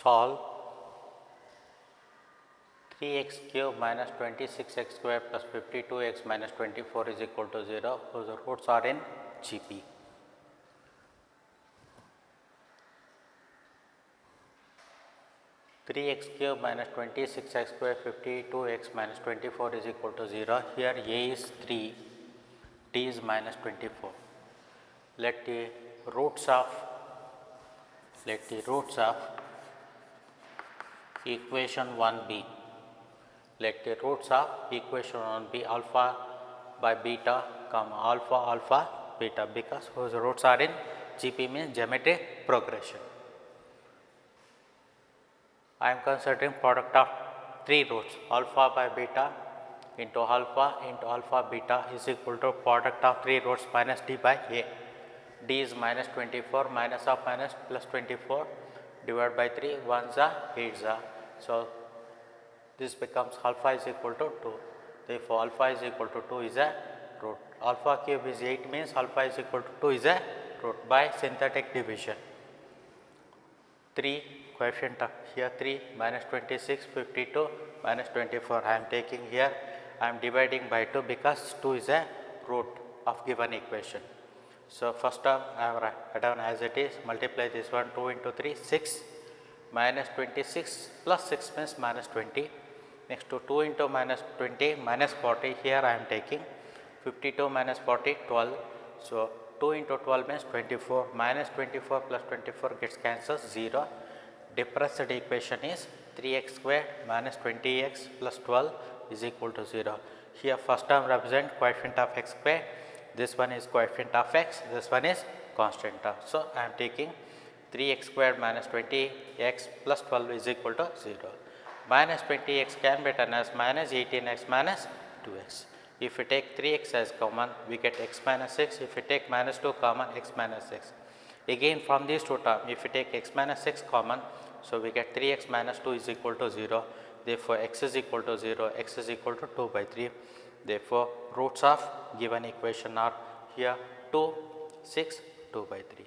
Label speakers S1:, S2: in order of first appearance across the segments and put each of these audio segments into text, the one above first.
S1: Solve 3x cube minus 26x square plus 52x minus 24 is equal to 0, whose roots are in GP. Three x cube minus 26x square 52x minus 24 is equal to 0. Here a is 3, t is minus 24. Let the roots of equation 1 be. Let the roots of equation 1 be alpha by beta comma alpha beta, because whose roots are in GP means geometric progression. I am considering product of 3 roots, alpha by beta into alpha beta is equal to product of 3 roots minus d by a. D is minus 24, minus of minus plus 24 divided by 3, 1s are 8s are. So, this becomes alpha is equal to 2. Therefore, alpha is equal to 2 is a root. Alpha cube is 8 means alpha is equal to 2 is a root by synthetic division. 3 coefficient of here 3 minus 26, 52 minus 24 I am taking here, I am dividing by 2 because 2 is a root of given equation. So, first term I have written as it is, multiply this one 2 into 3 6 minus 26 plus 6 means minus 20. Next to 2 into minus 20 minus 40, here I am taking 52 minus 40 12. So, 2 into 12 means 24, minus 24 plus 24 gets cancelled 0. Depressed equation is 3x square minus 20x plus 12 is equal to 0. Here first term represent coefficient of x square, this one is coefficient of x, this one is constant term. So, I am taking 3x square minus 20x plus 12 is equal to 0. Minus 20x can be written as minus 18x minus 2x. If we take 3x as common, we get x minus 6. If we take minus 2 common, x minus 6. Again from these two terms, if we take x minus 6 common, so we get 3x minus 2 is equal to 0. Therefore, x is equal to 0, x is equal to 2 by 3. Therefore, roots of given equation are here 2, 6, 2 by 3.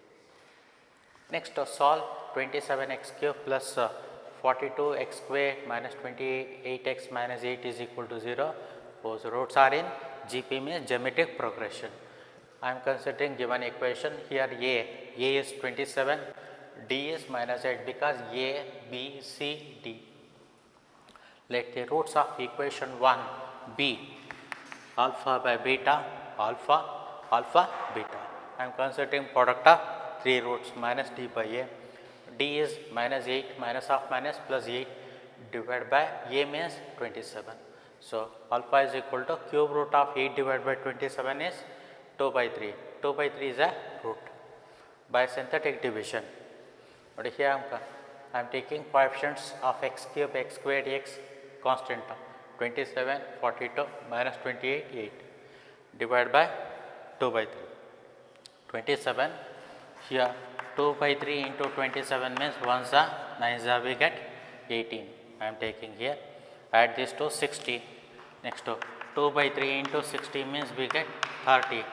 S1: Next, solve 27x cube plus 42x square minus 28x minus 8 is equal to 0. Those roots are in GP means geometric progression. I am considering given equation here a is 27, d is minus 8 because a, b, c, d. Let the roots of equation 1 be alpha by beta, alpha beta. I am considering product of 3 roots minus d by a. D is minus 8 minus of minus plus 8 divided by a means 27. So, alpha is equal to cube root of 8 divided by 27 is 2 by 3. 2 by 3 is a root by synthetic division. But here I am taking coefficients of x cube, x squared, x constant term 27, 42 minus 28, 8 divided by 2 by 3. 27 here 2 by 3 into 27 means 1s are 9s are we get 18. I am taking here, add this to 60. Next to 2 by 3 into 60 means we get 30.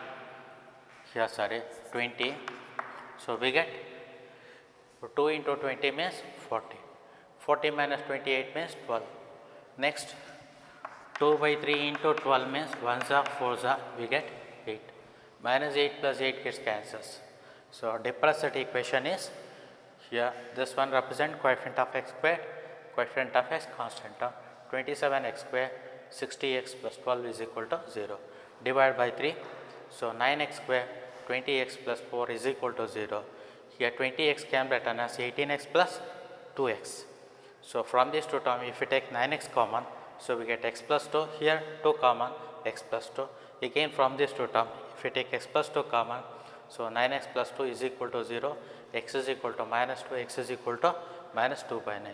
S1: Here 20. So, we get 2 into 20 means 40. 40 minus 28 means 12. Next 2 by 3 into 12 means 1s are 4s are we get 8. Minus 8 plus 8 gets cancels. So, depressed equation is here this one represent coefficient of x square, coefficient of x constant term 27x square 60x plus 12 is equal to 0 divided by 3. So, 9x square 20x plus 4 is equal to 0. Here 20x can be written as 18x plus 2x. So, from these two terms if we take 9x common, so we get x plus 2, here 2 common, x plus 2. Again from these two terms if we take x plus 2 common, so 9x plus 2 is equal to 0, x is equal to minus 2, x is equal to minus 2 by 9.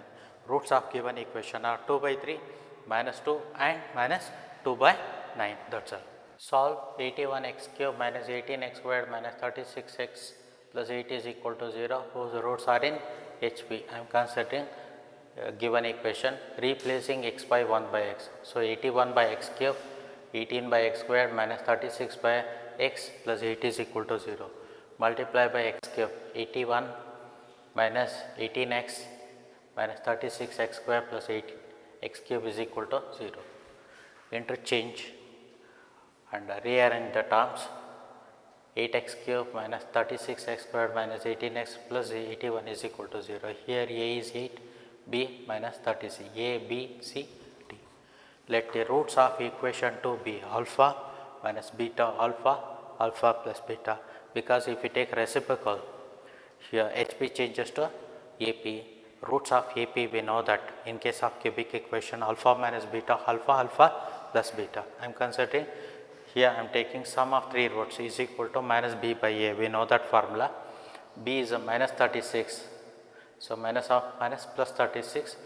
S1: Roots of given equation are 2 by 3, minus 2 and minus 2 by 9, that is all. Solve 81x cube minus 18x squared minus 36x plus 8 is equal to 0, whose roots are in HP. I am considering given equation replacing x by 1 by x. So, 81 by x cube, 18 by x squared minus 36 by x plus 8 is equal to 0. Multiply by x cube, 81 minus 18x minus 36 x square plus 18 x cube is equal to 0. Interchange and rearrange the terms. 8x cube minus 36x squared minus 18x plus 81 is equal to 0. Here a is 8, b minus 36, a, b, c, d. Let the roots of equation 2 be alpha minus beta alpha, alpha plus beta, because if we take reciprocal, here HP changes to AP. Roots of AP we know that in case of cubic equation alpha minus beta alpha, alpha plus beta. I am considering here I am taking sum of 3 roots is equal to minus b by a. We know that formula. B is a minus 36. So minus of minus plus 36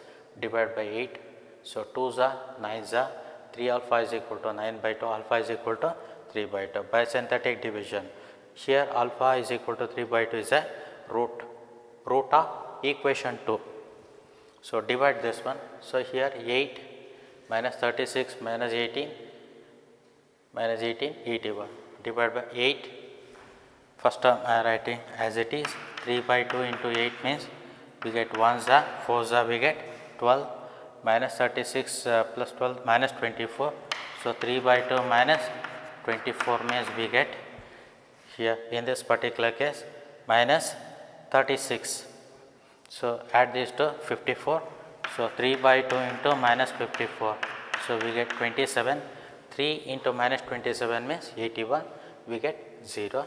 S1: divided by 8. So 2s are 9s are 3 alpha is equal to 9 by 2, alpha is equal to 3 by 2 by synthetic division. Here alpha is equal to 3 by 2 is a root of equation 2. So divide this one. So here 8 minus 36 minus 18 minus 18 81 divided by 8. First term I am writing as it is, 3 by 2 into 8 means we get 1s are 4s are we get 12 minus 36 plus 12 minus 24. So 3 by 2 minus 24 means we get here in this particular case minus 36. So add this to 54. So 3 by 2 into minus 54. So we get 27. 3 into minus 27 means 81. We get 0.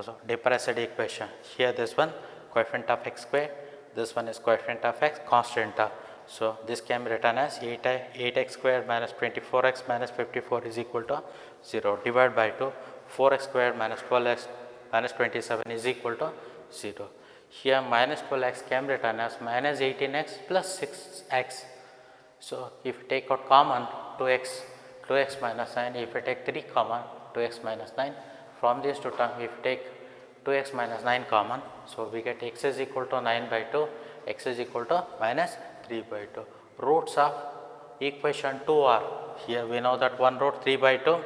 S1: So depressed equation. Here this one coefficient of x square. This one is coefficient of x constant of. So this can be written as 8x squared minus 24x minus 54 is equal to 0. Divided by 2. 4x squared minus 12x minus 27 is equal to 0. Here minus 12x can be written as minus 18x plus 6x. So if you take out common 2x minus 9, if you take 3 common 2x minus 9, from these two terms if you take 2x minus 9 common, so we get x is equal to 9 by 2, x is equal to minus 3 by 2. Roots of equation 2 are, here we know that one root 3 by 2,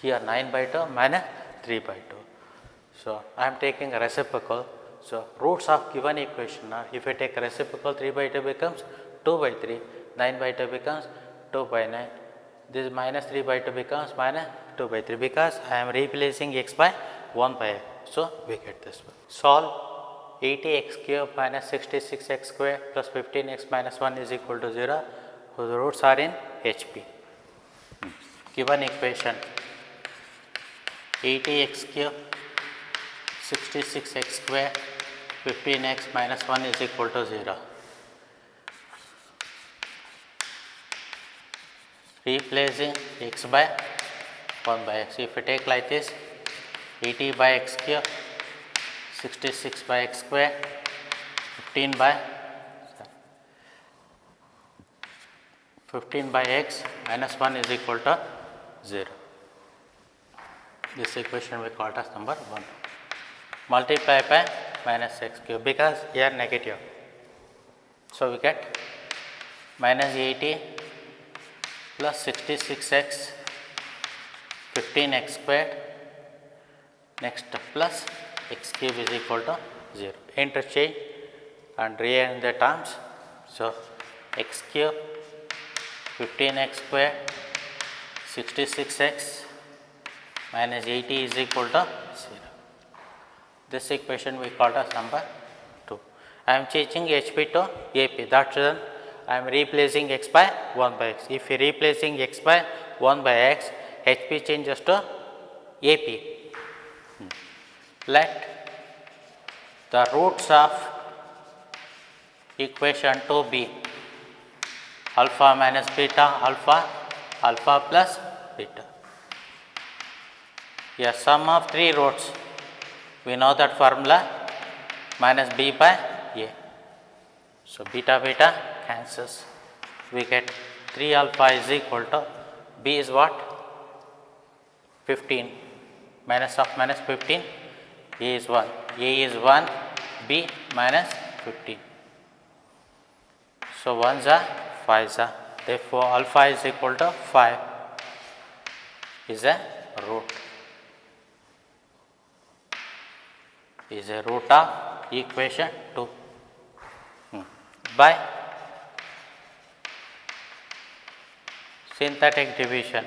S1: here 9 by 2 minus 3 by 2. So I am taking a reciprocal. So roots of given equation are, if I take reciprocal, 3 by 2 becomes 2 by 3, 9 by 2 becomes 2 by 9. This minus 3 by 2 becomes minus 2 by 3 because I am replacing x by 1 by x. So we get this one. Solve 80x cube minus 66x square plus 15x minus 1 is equal to 0, whose roots are in HP. Given equation 80x cube 66x square 15x minus 1 is equal to 0. Replacing x by 1 by x. If you take like this, 80 by x cube, 66 by x square, 15 by x minus 1 is equal to 0. This equation we call it as number 1. Multiply by minus x cube because here negative. So we get minus 80 plus 66x 15x squared, next plus x cube is equal to 0. Interchange and rearrange the terms. So x cube 15x squared 66x minus 80 is equal to 0. This equation we call as number 2. I am changing HP to AP. That's reason I am replacing x by 1 by x. If you replacing x by 1 by x, HP changes to AP. Let the roots of equation 2 be alpha minus beta alpha, alpha plus beta. Here sum of 3 roots, we know that formula minus b by a. So beta beta cancels. We get 3 alpha is equal to b is what? 15 minus of minus 15, a is 1. A is 1, b minus 15. So 1s are 5s are. Therefore alpha is equal to 5 is a root. Is a root of equation 2. by synthetic division.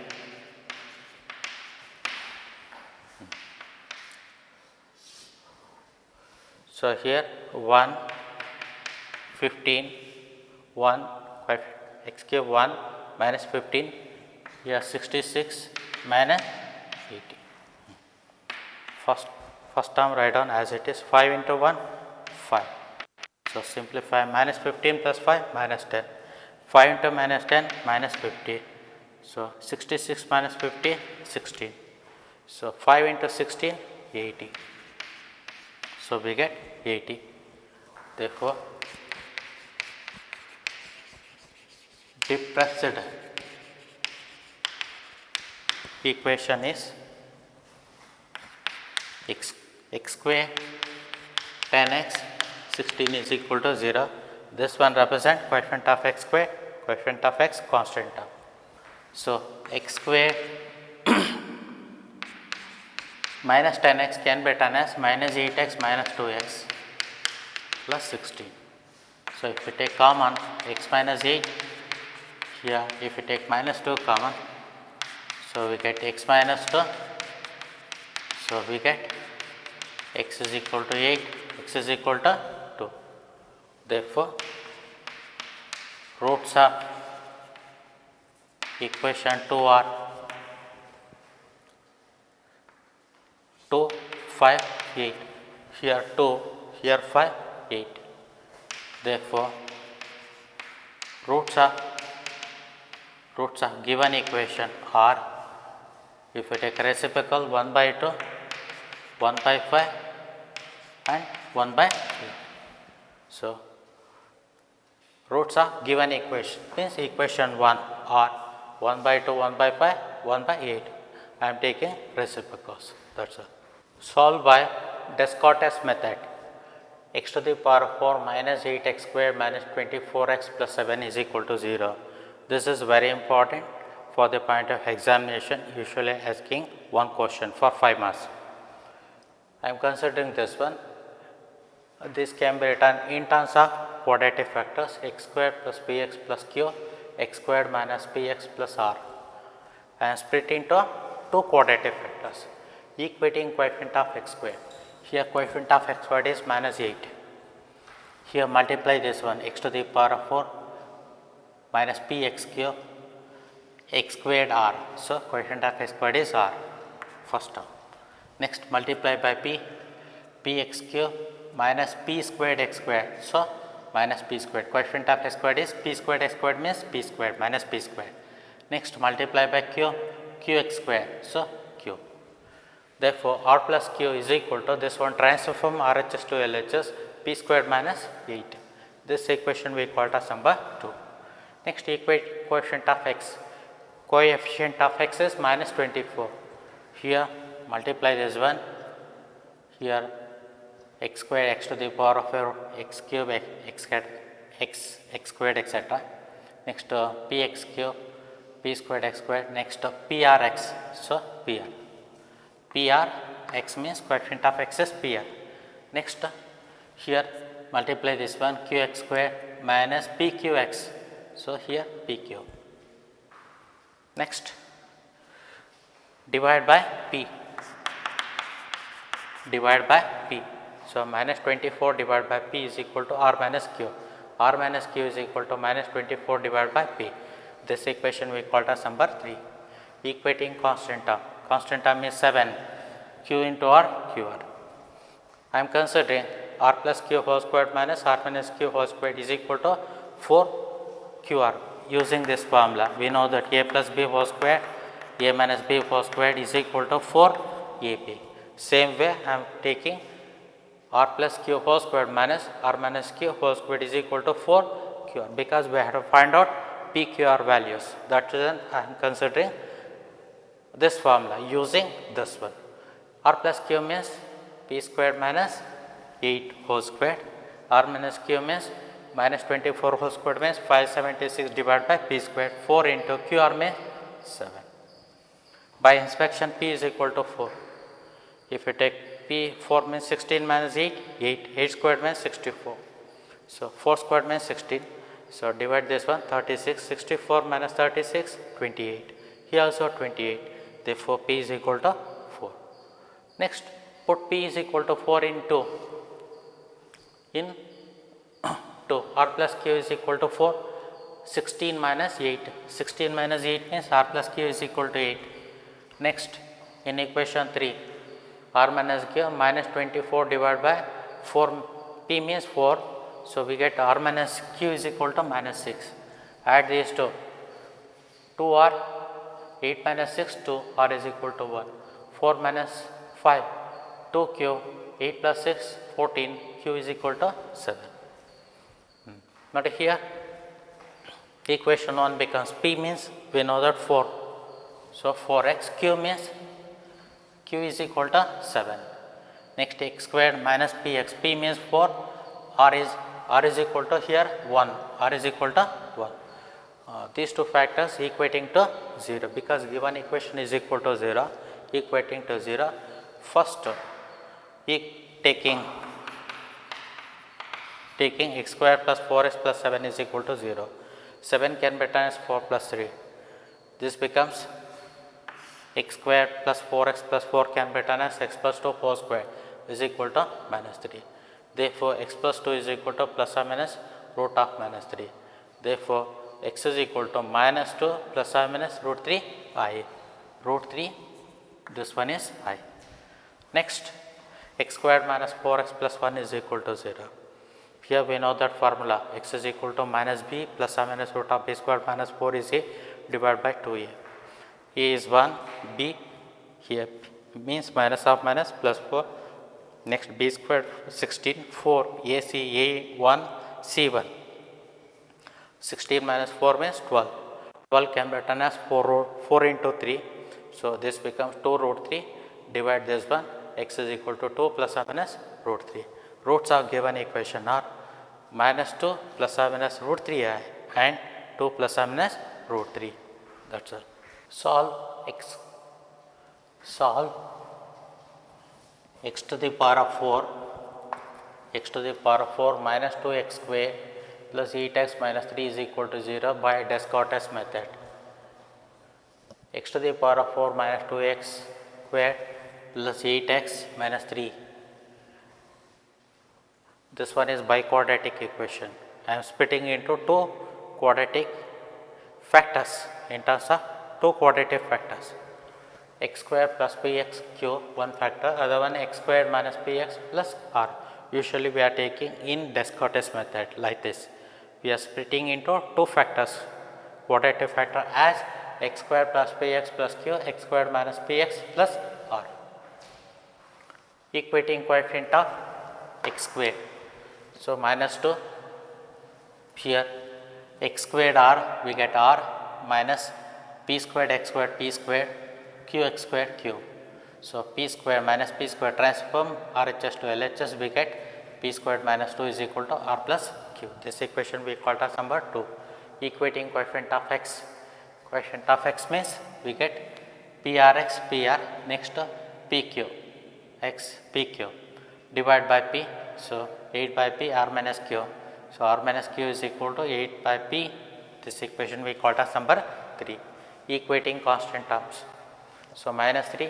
S1: So, here 1, 15, 1, x cube 1 minus 15, here 66 minus 80. First term write down as it is, 5 into 1, 5. So, simplify, minus 15 plus 5 minus 10, 5 into minus 10 minus 50. So, 66 minus 50, 16. So, 5 into 16, 80. So, we get 80. Therefore, depressed equation is x square 10x 16 is equal to 0. This one represents coefficient of x square, coefficient of x constant term. So, x square minus 10x can be written as minus 8x minus 2x plus 16. So, if we take common x minus 8, here if we take minus 2 common, so we get x minus 2. So, we get x is equal to 8, x is equal to 2. Therefore, roots of equation 2 are 2, 5, 8. Here 2, here 5, 8. Therefore, roots of given equation are, if we take reciprocal, 1 by 2, 1 by 5 and 1 by 8. So, roots of given equation means equation 1 are 1 by 2, 1 by 5, 1 by 8. I am taking reciprocals, that is all. Solve by Descartes method. X to the power 4 minus 8x squared minus 24x plus 7 is equal to 0. This is very important for the point of examination, usually asking one question for 5 marks. I am considering this one. This can be written in terms of quadratic factors, x squared plus bx plus q, x squared minus bx plus r, and split into 2 quadratic factors equating coefficient of x squared. Here coefficient of x squared is minus 8. Here multiply this one, x to the power of 4 minus px cube x squared r. So, coefficient of x squared is r, first term. Next multiply by p, px cube minus p squared x squared. So, minus p squared, coefficient of x squared is p squared means p squared minus p squared. Next multiply by q, qx squared. So, q. Therefore, r plus q is equal to this one transform RHS to LHS, p squared minus 8. This equation we call as number 2. Next equate coefficient of x. Coefficient of x is minus 24. Here multiply this one. Here x squared x to the power of x cube x squared etc. Next px cube p squared x squared. Next prx. So, pr. PR x means coefficient of x is PR. Next here multiply this one qx square minus pqx. So, here pq. Next divide by p. Divide by p. So, minus 24 divided by p is equal to r minus q. R minus q is equal to minus 24 divided by p. This equation we call as number 3. Equating constant term. Constant term is 7, q into r, qr. I am considering r plus q whole squared minus r minus q whole squared is equal to 4 qr. Using this formula, we know that a plus b whole squared, a minus b whole squared is equal to 4 ab. Same way, I am taking r plus q whole squared minus r minus q whole squared is equal to 4 qr, because we have to find out p qr values. That is, I am considering this formula using this one. R plus q means p squared minus 8 whole squared, r minus q means minus 24 whole squared means 576 divided by p squared, 4 into qr means 7. By inspection p is equal to 4. If you take p, 4 means 16 minus 8, 8 squared means 64. So 4 squared means 16. So divide this one, 36, 64 minus 36, 28. Here also 28. Therefore P is equal to 4. Next, put P is equal to 4 into R plus Q is equal to 4. 16 minus 8. 16 minus 8 means R plus Q is equal to 8. Next, in equation 3, R minus Q minus 24 divided by 4. P means 4. So we get R minus Q is equal to minus 6. Add these two. 2R, 8 minus 6, 2, R is equal to 1. 4 minus 5, 2Q, 8 plus 6, 14, Q is equal to 7. But here, equation 1 becomes P means we know that 4. So 4x, Q means Q is equal to 7. Next, x squared minus px, P means 4, R is equal to here 1, R is equal to 1. These two factors equating to 0, because given equation is equal to 0, equating to 0. First, taking x square plus 4x plus 7 is equal to 0. 7 can be written as 4 plus 3. This becomes x square plus 4x plus 4 can be written as x plus 2 whole square is equal to minus 3. Therefore, x plus 2 is equal to plus or minus root of minus 3. Therefore, x is equal to minus 2 plus or minus root 3 I. Root 3, this one is I. Next, x squared minus 4x plus 1 is equal to 0. Here we know that formula, x is equal to minus b plus or minus root of b squared minus 4 is a divided by 2a. A is 1, b here means minus of minus plus 4. Next, b squared 16, 4, a 1, c 1. 16 minus 4 means 12. 12 can be written as 4 into 3. So this becomes 2 root 3. Divide this one, x is equal to 2 plus or minus root 3. Roots of given equation are minus 2 plus or minus root 3i and 2 plus or minus root 3. That's all. Solve x to the power of 4, x to the power of 4 minus 2x square plus 8x minus 3 is equal to 0 by Descartes method. X to the power of 4 minus 2x square plus 8x minus 3. This one is biquadratic equation. I am splitting into two quadratic factors in terms of two quadratic factors. X square plus px q one factor, other one x squared minus px plus r. Usually we are taking in Descartes method like this. We are splitting into two factors, quadratic factor as x squared plus px plus q, x squared minus px plus r. Equating coefficient of x squared. So minus 2 here x squared r, we get r minus p squared x squared p squared qx squared q. So p square minus p square transform RHS to LHS, we get p squared minus 2 is equal to r plus q. This equation we call as number 2. Equating coefficient of x. Coefficient of x means we get prx pr, next pq x pq divide by p. So 8 by p r minus q. So r minus q is equal to 8 by p. This equation we call as number 3. Equating constant terms. So minus 3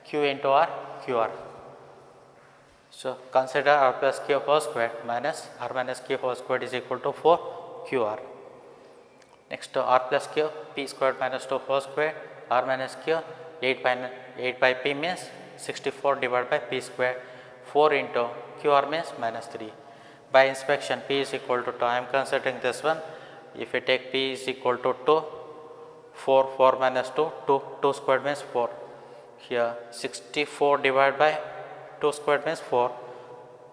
S1: q into r qr. So consider r plus q whole square minus r minus q whole square is equal to 4 qr. Next r plus q p squared minus 2 whole square r minus q 8 by p means 64 divided by p square 4 into qr means minus 3. By inspection p is equal to 2. I am considering this one. If we take p is equal to 2, 4 minus 2, 2 squared means 4. Here 64 divided by 2 squared means 4.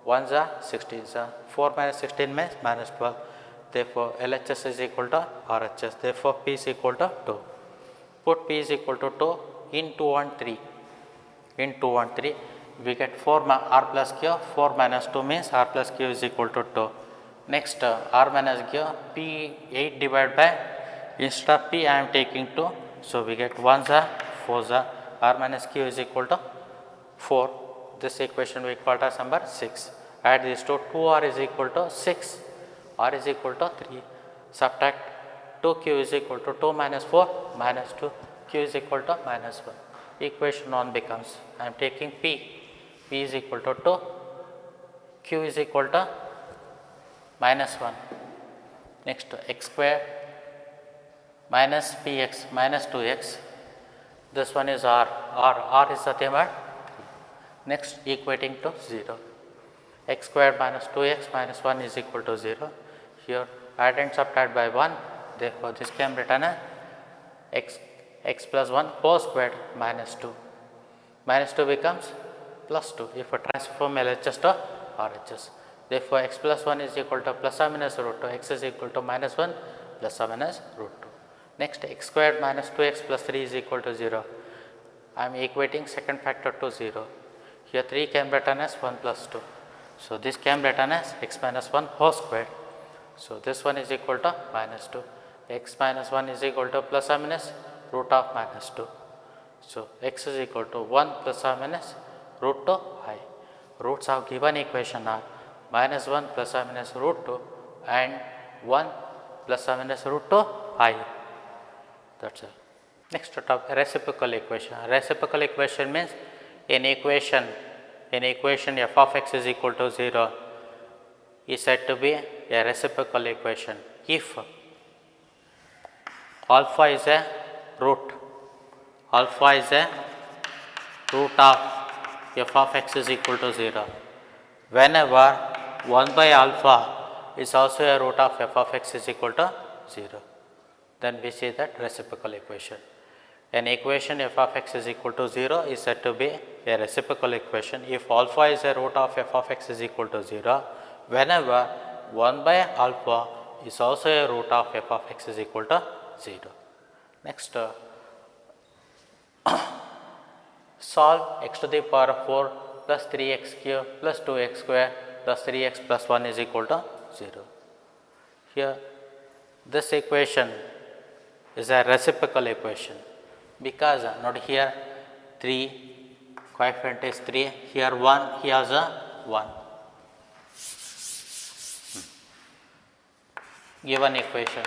S1: 1s are 16. So 4 minus 16 means minus 12. Therefore LHS is equal to RHS. Therefore p is equal to 2. Put p is equal to 2 in 2 and 3. In 2 and 3 we get 4 r plus q. 4 minus 2 means r plus q is equal to 2. Next r minus q p 8 divided by, instead of p I am taking 2. So we get 1s are 4s are r minus q is equal to 4. This equation we call as number 6. Add these two, 2r is equal to 6 r is equal to 3. Subtract 2q is equal to 2 minus 4 minus 2, q is equal to minus 1. Equation 1 becomes, I am taking p is equal to 2, q is equal to minus 1. Next x square minus px minus 2x, this one is r is nothing but 3. Next equating to 0. X squared minus 2x minus 1 is equal to 0. Here add and subtract by 1, therefore this can be written as x plus 1 whole squared minus 2. Minus 2 becomes plus 2 if I transform LHS to RHS. Therefore x plus 1 is equal to plus or minus root 2, x is equal to minus 1 plus or minus root 2. Next x squared minus 2x plus 3 is equal to 0. I am equating second factor to 0. Here 3 can be written as 1 plus 2. So this can be written as x minus 1 whole squared. So this one is equal to minus 2. X minus 1 is equal to plus or minus root of minus 2. So x is equal to 1 plus or minus root 2 I. Roots of given equation are minus 1 plus or minus root 2 and 1 plus or minus root 2 I. That's it. Next topic, reciprocal equation. Reciprocal equation means an equation f of x is equal to 0 is said to be a reciprocal equation if alpha is a root of f of x is equal to 0. Whenever 1 by alpha is also a root of f of x is equal to 0, then we see that reciprocal equation. An equation f of x is equal to 0 is said to be a reciprocal equation if alpha is a root of f of x is equal to 0, whenever 1 by alpha is also a root of f of x is equal to 0. Next, solve x to the power 4 plus 3x cube plus 2x square plus 3x plus 1 is equal to 0. Here this equation is a reciprocal equation because note here 3 coefficient is 3, here 1, here is a 1. Given equation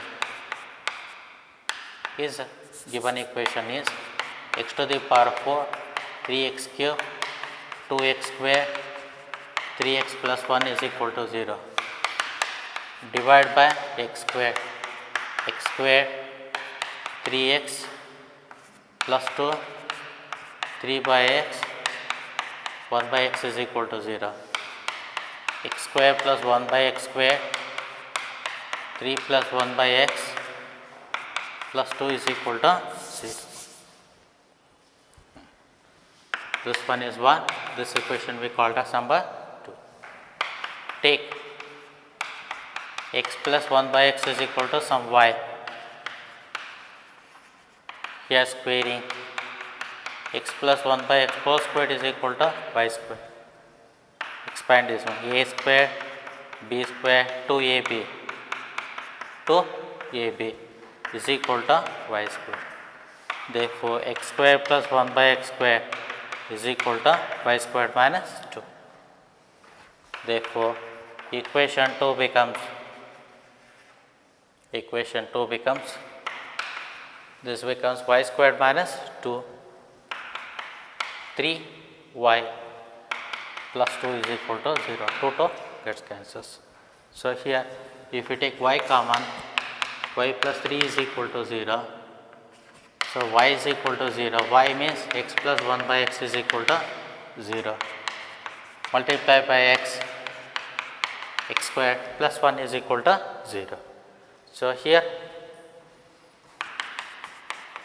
S1: is x to the power 4 3x cube 2x square 3x plus 1 is equal to 0. Divide by x square 3x plus 2 3 by x 1 by x is equal to 0. X square plus 1 by x square 3 plus 1 by x plus 2 is equal to 0. This one is 1. This equation we called as number 2. Take x plus 1 by x is equal to some y. Here squaring x plus 1 by x whole squared is equal to y square. Expand this one, a square b square 2ab is equal to y square. Therefore, x square plus 1 by x square is equal to y squared minus 2. Therefore, equation 2 becomes this becomes y squared minus 2, 3y plus 2 is equal to 0, 2 gets cancels. So, here if you take y common, y plus 3 is equal to 0. So, y is equal to 0, y means x plus 1 by x is equal to 0. Multiply by x squared plus 1 is equal to 0. So, here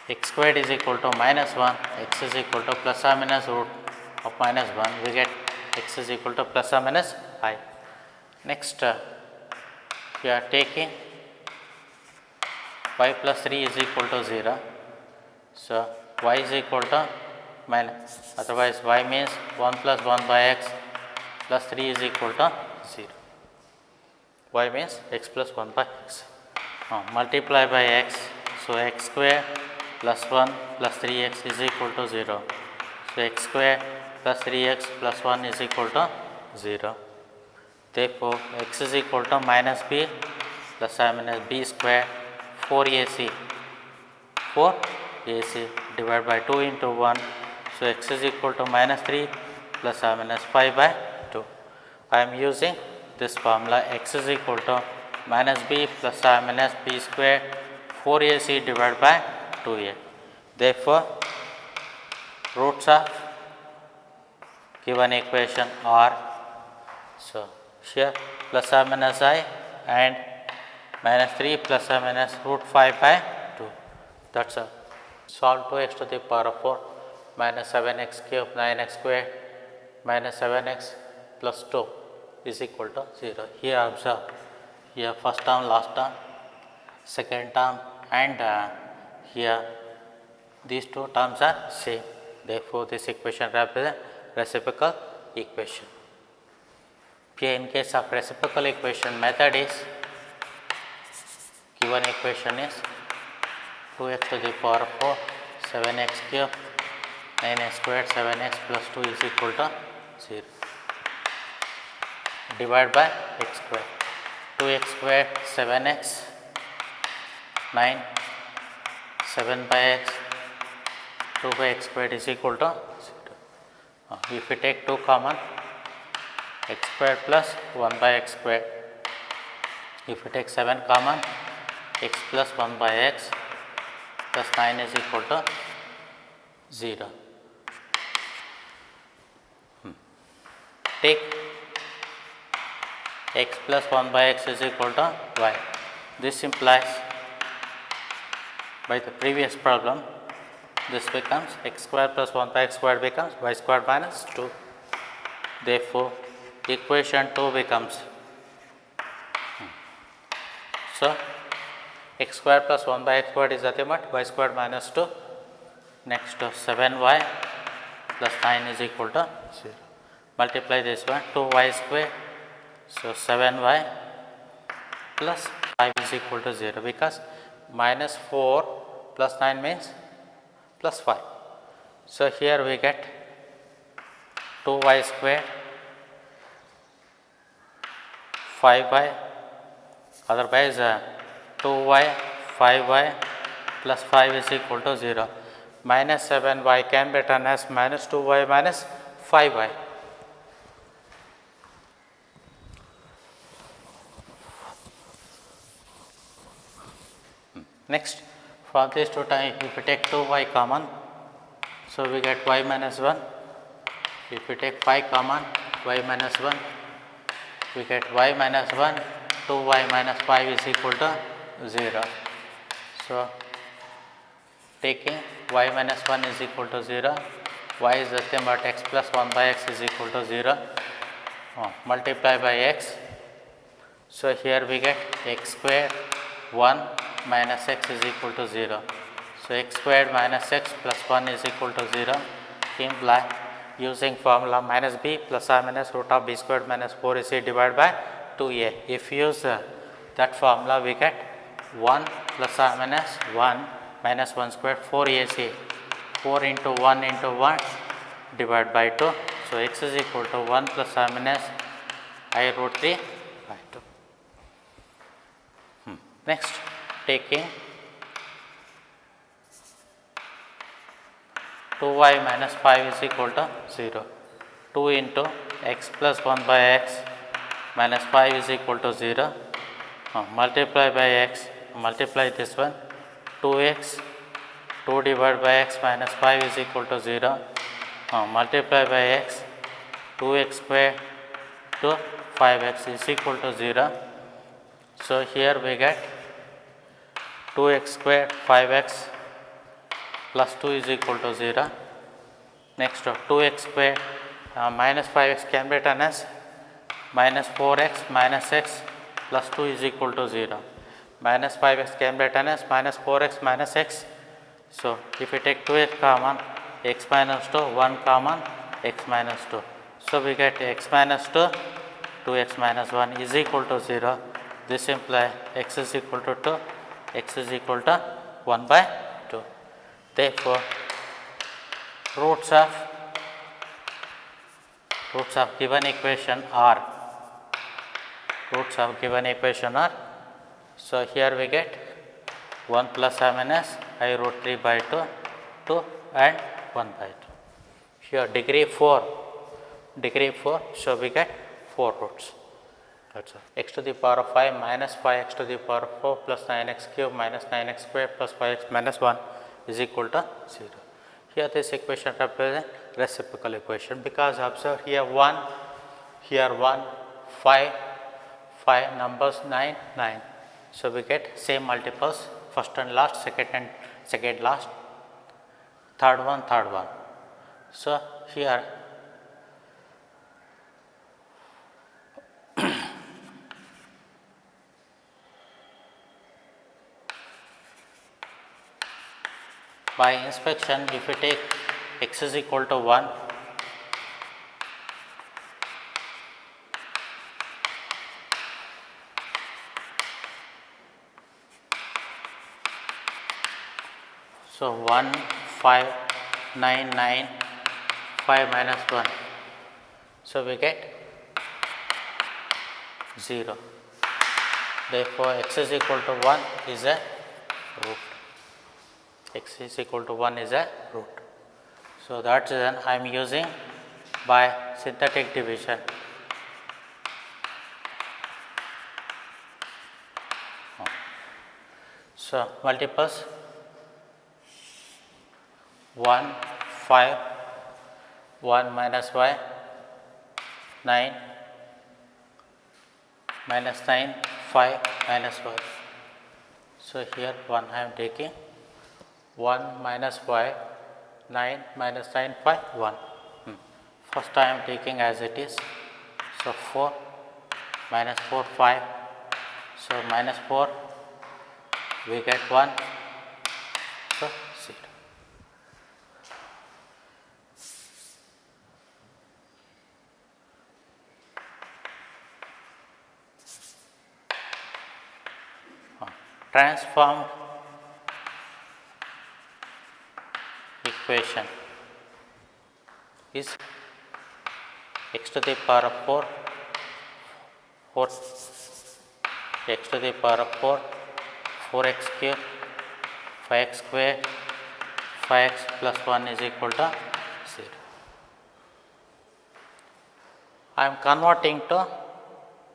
S1: x squared is equal to minus 1, x is equal to plus or minus root of minus 1, we get x is equal to plus or minus I. Next, we are taking y plus 3 is equal to 0. So, y is equal to minus, otherwise y means 1 plus 1 by x plus 3 is equal to 0. Y means x plus 1 by x. Now, multiply by x. So, x square plus 1 plus 3x is equal to 0. So, x square plus 3x plus 1 is equal to 0. Therefore, x is equal to minus b plus or minus b square 4ac 4ac divided by 2 into 1. So, x is equal to minus 3 plus or minus 5 by 2. I am using this formula x is equal to minus b plus or minus b square 4ac divided by 2a. Therefore, roots of given equation are, so here plus or minus I and minus 3 plus or minus root 5 by 2. That's all. Solve 2x to the power of 4 minus 7x cube 9x square minus 7x plus 2 is equal to 0. Here observe, here first term, last term, second term, and here these two terms are same. Therefore, this equation represents reciprocal equation. Here in case of reciprocal equation, method is, given equation is 2x to the power of 4 7x cube 9x squared 7x plus 2 is equal to 0. Divide by x square, 2x squared 7x 9 7 by x 2 by x squared is equal to 0. If we take 2 common, x squared plus 1 by x squared. If we take 7 common, x plus 1 by x plus 9 is equal to 0. Take x plus 1 by x is equal to y. This implies, by the previous problem, this becomes x square plus 1 by x squared becomes y squared minus 2. Therefore, equation 2 becomes, so x square plus 1 by x squared is nothing but y squared minus 2. Next 7y plus 9 is equal to 0. Multiply this one, 2y square. So 7y plus 5 is equal to 0 because minus 4 plus 9 means plus 5. So here we get 2y square 5y, otherwise 2y 5y plus 5 is equal to 0. Minus 7y can be written as minus 2y minus 5y. Next, from these two times, if we take 2y common, so we get y minus 1. If we take 5 common, y minus 1, we get y minus 1, 2y minus 5 is equal to 0. So, taking y minus 1 is equal to 0, y is nothing but x plus 1 by x is equal to 0, multiply by x. So, here we get x squared 1 minus x is equal to 0. So, x squared minus x plus 1 is equal to 0, imply using formula minus b plus or minus root of b squared minus 4ac divided by 2a. If you use that formula, we get 1 plus or minus 1 minus 1 squared 4ac, 4 into 1 into 1 divided by 2. So, x is equal to 1 plus or minus I root 3 by 2. Next, taking 2y minus 5 is equal to 0. 2 into x plus 1 by x minus 5 is equal to 0. Multiply by x, multiply this one, 2x, 2 divided by x minus 5 is equal to 0. Multiply by x, 2x square to 5x is equal to 0. So, here we get 2x square 5x plus 2 is equal to 0. Next 2x square minus 5x can be written as minus 4x minus x plus 2 is equal to 0. Minus 5x can be written as minus 4x minus x. So, if we take 2x common, x minus 2, 1 common, x minus 2. So, we get x minus 2, 2x minus 1 is equal to 0. This implies x is equal to 2, x is equal to 1 by 2. Therefore, roots of given equation are roots of given equation are, so here we get 1 plus I minus I root 3 by 2, 2 and 1 by 2. Here degree 4, so we get 4 roots. That's all. X to the power of 5 minus 5x to the power of 4 plus 9x cube minus 9x square plus 5x minus 1 is equal to 0. Here this equation represents reciprocal equation, because observe here 1, 5, numbers 9, 9. So we get same multiples, first and last, second last, third one. So here by inspection, if you take x is equal to 1, so 1, 5, 9, 9, 5 minus 1, so we get 0. Therefore, x is equal to 1 is a root. X is equal to 1 is a root. So that's then I am using by synthetic division. So multiples 1, 5, 1 minus y, 9 minus 9, 5 minus y. So here 1 I am taking, 1 minus y, 9 minus 9, 5, 1. First I am taking as it is. So 4 minus 4, 5. So minus 4, we get 1. So 0. Transformed equation is x to the power of 4, x to the power of 4, 4x cube, 5x square, 5x plus 1 is equal to 0. I am converting to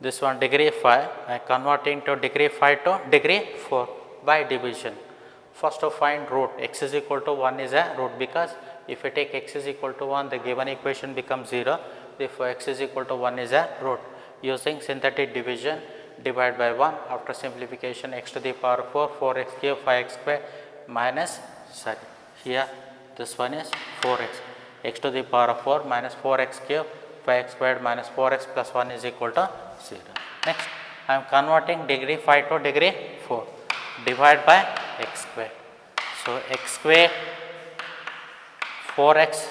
S1: this one degree 5, I am converting to degree 5 to degree 4 by division. First to find root, x is equal to 1 is a root, because if you take x is equal to 1, the given equation becomes 0. Therefore, x is equal to 1 is a root. Using synthetic division, divide by 1, after simplification x to the power 4, 4x cube, 5x square minus, here this one is 4x, x to the power of 4 minus 4x cube, 5x squared minus 4x plus 1 is equal to 0. Next, I am converting degree 5 to degree 4, divide by x square. So x square, 4x,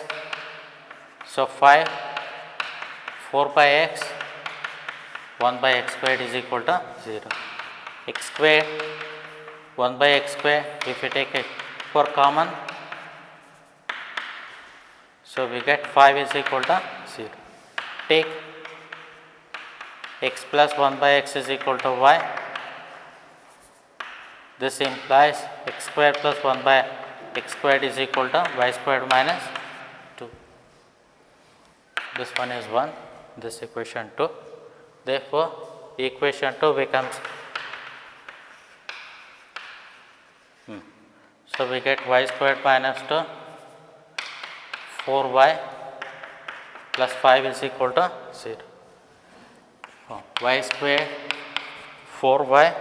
S1: so 5, 4 by x, 1 by x squared is equal to 0. X square, 1 by x square, if you take it for common, so we get 5 is equal to 0. Take x plus 1 by x is equal to y. This implies x square plus 1 by x squared is equal to y squared minus 2. This one is 1, this equation 2. Therefore, equation 2 becomes, so we get y squared minus 2, 4y plus 5 is equal to 0. Y squared 4y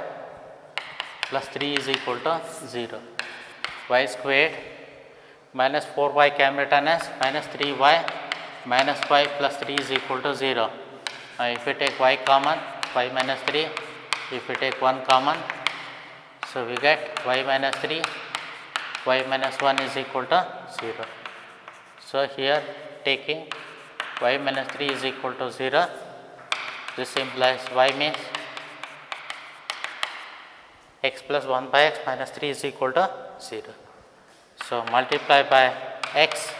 S1: plus 3 is equal to 0. Y squared minus 4y can be written as minus 3y minus 5 plus 3 is equal to 0. If you take y common, y minus 3, if you take 1 common, so we get y minus 3, y minus 1 is equal to 0. So here taking y minus 3 is equal to 0, this implies y means x plus 1 by x minus 3 is equal to 0. So multiply by x,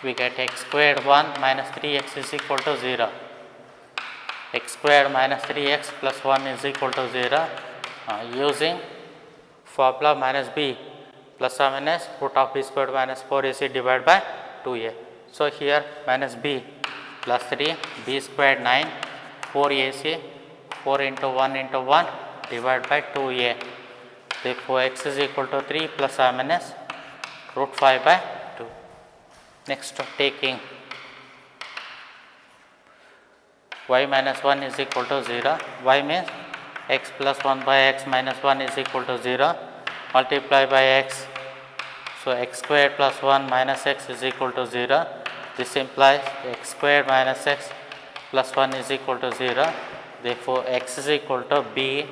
S1: we get x squared 1 minus 3x is equal to 0. x squared minus 3x plus 1 is equal to 0 using formula minus b plus or minus root of b squared minus 4ac divided by 2a. So, here minus b plus 3 b squared 9 4ac 4 into 1 into 1 divided by 2a. Therefore, x is equal to 3 plus or minus root 5 by 2. Next, taking y minus 1 is equal to 0, y means x plus 1 by x minus 1 is equal to 0, multiply by x. So, x squared plus 1 minus x is equal to 0. This implies x squared minus x plus 1 is equal to 0. Therefore, x is equal to b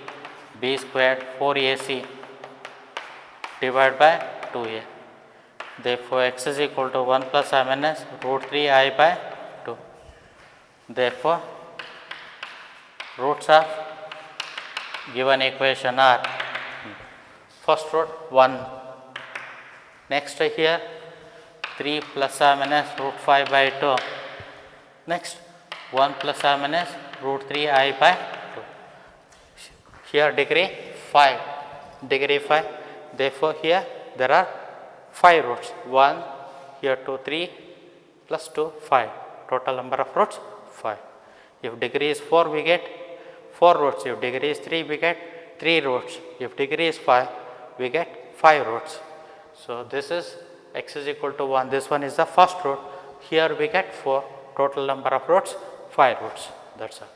S1: squared 4ac divided by 2a. Therefore, x is equal to 1 plus I minus root 3I by 2. Therefore, roots of given equation are first root 1. Next here 3 plus I minus root 5 by 2. Next 1 plus I minus root 3I by 2. Here degree 5. Therefore, here there are 5 roots. 1, here 2, 3 plus 2, 5. Total number of roots 5. If degree is 4, we get 4 roots. If degree is 3, we get 3 roots. If degree is 5, we get 5 roots. So, this is x is equal to 1. This one is the first root. Here we get 4. Total number of roots 5 roots. That is all.